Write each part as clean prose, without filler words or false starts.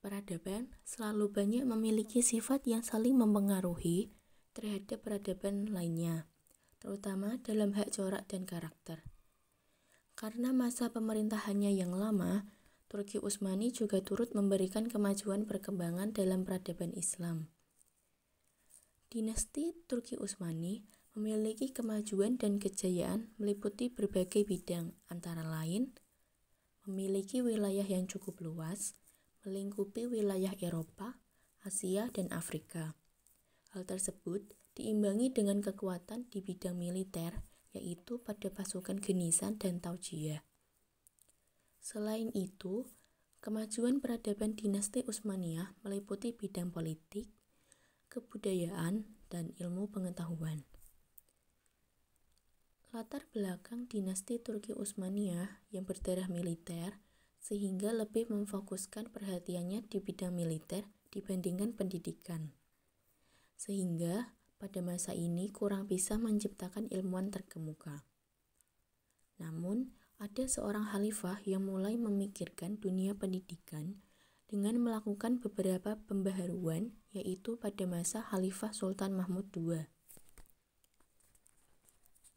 Peradaban selalu banyak memiliki sifat yang saling mempengaruhi terhadap peradaban lainnya, terutama dalam hak corak dan karakter. Karena masa pemerintahannya yang lama, Turki Utsmani juga turut memberikan kemajuan perkembangan dalam peradaban Islam. Dinasti Turki Utsmani memiliki kemajuan dan kejayaan meliputi berbagai bidang, antara lain memiliki wilayah yang cukup luas, melingkupi wilayah Eropa, Asia, dan Afrika. Hal tersebut diimbangi dengan kekuatan di bidang militer, yaitu pada pasukan Genisan dan Taujiyah. Selain itu, kemajuan peradaban dinasti Utsmaniyah meliputi bidang politik, kebudayaan, dan ilmu pengetahuan. Latar belakang dinasti Turki Utsmaniyah yang berdarah militer sehingga lebih memfokuskan perhatiannya di bidang militer dibandingkan pendidikan. Sehingga pada masa ini kurang bisa menciptakan ilmuwan terkemuka. Namun, ada seorang khalifah yang mulai memikirkan dunia pendidikan dengan melakukan beberapa pembaharuan, yaitu pada masa Khalifah Sultan Mahmud II.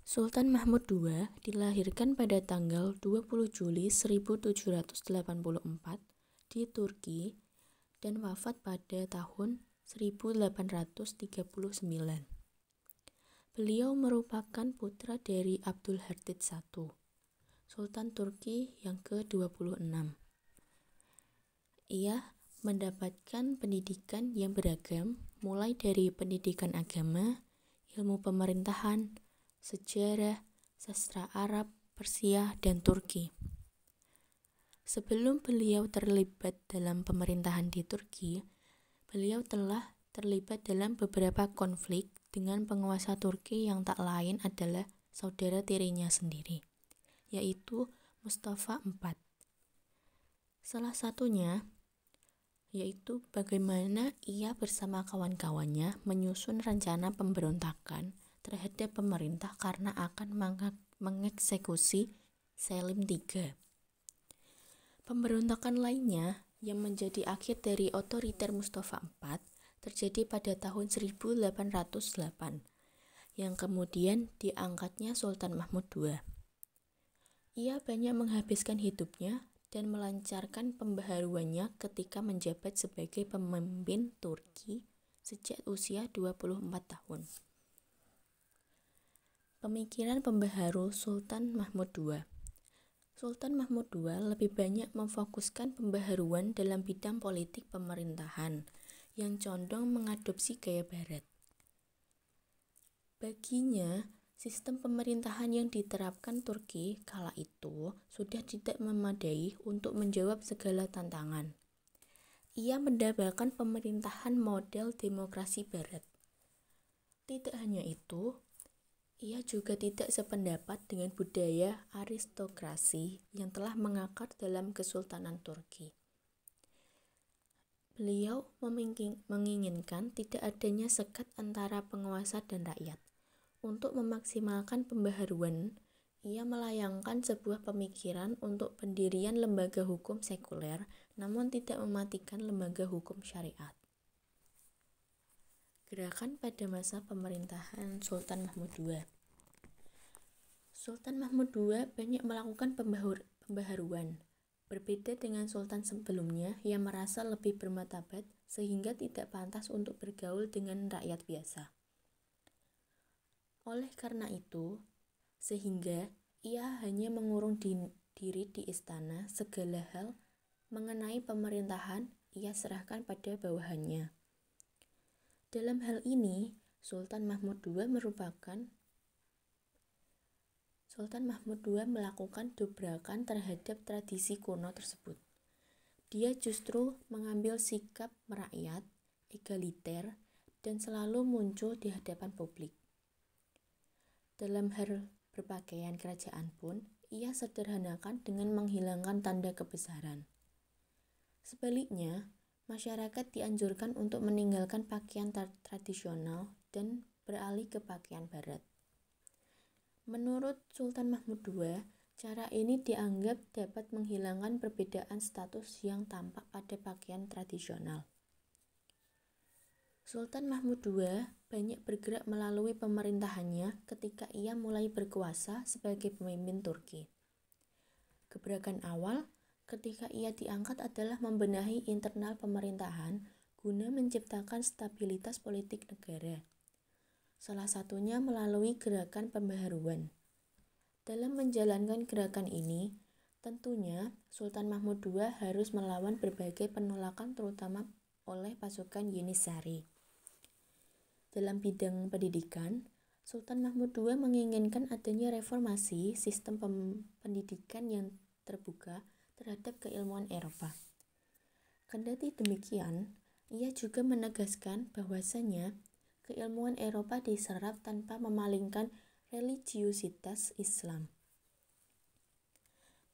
Sultan Mahmud II dilahirkan pada tanggal 20 Juli 1784 di Turki dan wafat pada tahun 1839. Beliau merupakan putra dari Abdul Hardit I, Sultan Turki yang ke-26. Ia mendapatkan pendidikan yang beragam, mulai dari pendidikan agama, ilmu pemerintahan, sejarah, sastra Arab, Persia, dan Turki. Sebelum beliau terlibat dalam pemerintahan di Turki, beliau telah terlibat dalam beberapa konflik dengan penguasa Turki yang tak lain adalah saudara tirinya sendiri, yaitu Mustafa IV. Salah satunya yaitu bagaimana ia bersama kawan-kawannya menyusun rencana pemberontakan terhadap pemerintah karena akan mengeksekusi Selim III. Pemberontakan lainnya yang menjadi akhir dari otoriter Mustafa IV terjadi pada tahun 1808, yang kemudian diangkatnya Sultan Mahmud II. Ia banyak menghabiskan hidupnya dan melancarkan pembaharuannya ketika menjabat sebagai pemimpin Turki sejak usia 24 tahun. Pemikiran pembaharu Sultan Mahmud II. Sultan Mahmud II lebih banyak memfokuskan pembaharuan dalam bidang politik pemerintahan yang condong mengadopsi gaya barat. Baginya, sistem pemerintahan yang diterapkan Turki kala itu sudah tidak memadai untuk menjawab segala tantangan. Ia mendambakan pemerintahan model demokrasi barat. Tidak hanya itu, ia juga tidak sependapat dengan budaya aristokrasi yang telah mengakar dalam Kesultanan Turki. Beliau menginginkan tidak adanya sekat antara penguasa dan rakyat. Untuk memaksimalkan pembaharuan, ia melayangkan sebuah pemikiran untuk pendirian lembaga hukum sekuler, namun tidak mematikan lembaga hukum syariat. Gerakan pada masa pemerintahan Sultan Mahmud II. Sultan Mahmud II banyak melakukan pembaharuan. Berbeda dengan sultan sebelumnya yang merasa lebih bermartabat sehingga tidak pantas untuk bergaul dengan rakyat biasa. Oleh karena itu, sehingga ia hanya mengurung diri di istana, segala hal mengenai pemerintahan ia serahkan pada bawahannya. Dalam hal ini, Sultan Mahmud II melakukan dobrakan terhadap tradisi kuno tersebut. Dia justru mengambil sikap merakyat, egaliter, dan selalu muncul di hadapan publik. Dalam hal berpakaian kerajaan pun, ia sederhanakan dengan menghilangkan tanda kebesaran. Sebaliknya, masyarakat dianjurkan untuk meninggalkan pakaian tradisional dan beralih ke pakaian barat. Menurut Sultan Mahmud II, Cara ini dianggap dapat menghilangkan perbedaan status yang tampak pada pakaian tradisional. Sultan Mahmud II banyak bergerak melalui pemerintahannya ketika ia mulai berkuasa sebagai pemimpin Turki. Gebrakan awal ketika ia diangkat adalah membenahi internal pemerintahan guna menciptakan stabilitas politik negara. Salah satunya melalui gerakan pembaharuan. Dalam menjalankan gerakan ini, tentunya Sultan Mahmud II harus melawan berbagai penolakan terutama oleh pasukan Yenisari. Dalam bidang pendidikan, Sultan Mahmud II menginginkan adanya reformasi sistem pendidikan yang terbuka terhadap keilmuan Eropa. Kendati demikian, ia juga menegaskan bahwasanya keilmuan Eropa diserap tanpa memalingkan religiusitas Islam.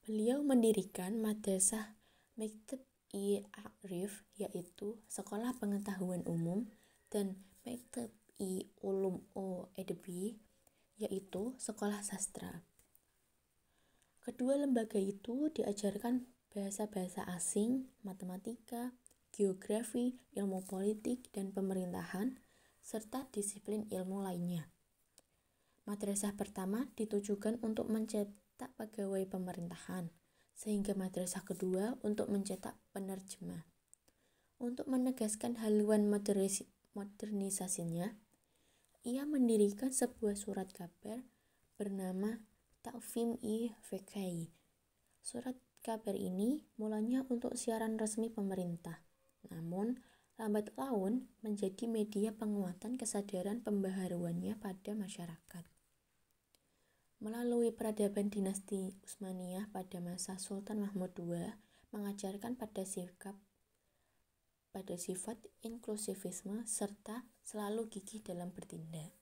Beliau mendirikan Madrasah Mekteb-i-Arif, yaitu Sekolah Pengetahuan Umum, dan Mekteb-i Ulum o Edebi, yaitu Sekolah Sastra. Kedua lembaga itu diajarkan bahasa-bahasa asing, matematika, geografi, ilmu politik dan pemerintahan, serta disiplin ilmu lainnya. Madrasah pertama ditujukan untuk mencetak pegawai pemerintahan, sehingga madrasah kedua untuk mencetak penerjemah. Untuk menegaskan haluan modernisasinya, ia mendirikan sebuah surat kabar bernama Takvim-i-Fiqhi. Surat kabar ini mulanya untuk siaran resmi pemerintah, namun lambat laun menjadi media penguatan kesadaran pembaharuannya pada masyarakat. Melalui peradaban dinasti Utsmaniyah pada masa Sultan Mahmud II mengajarkan pada sifat inklusivisme serta selalu gigih dalam bertindak.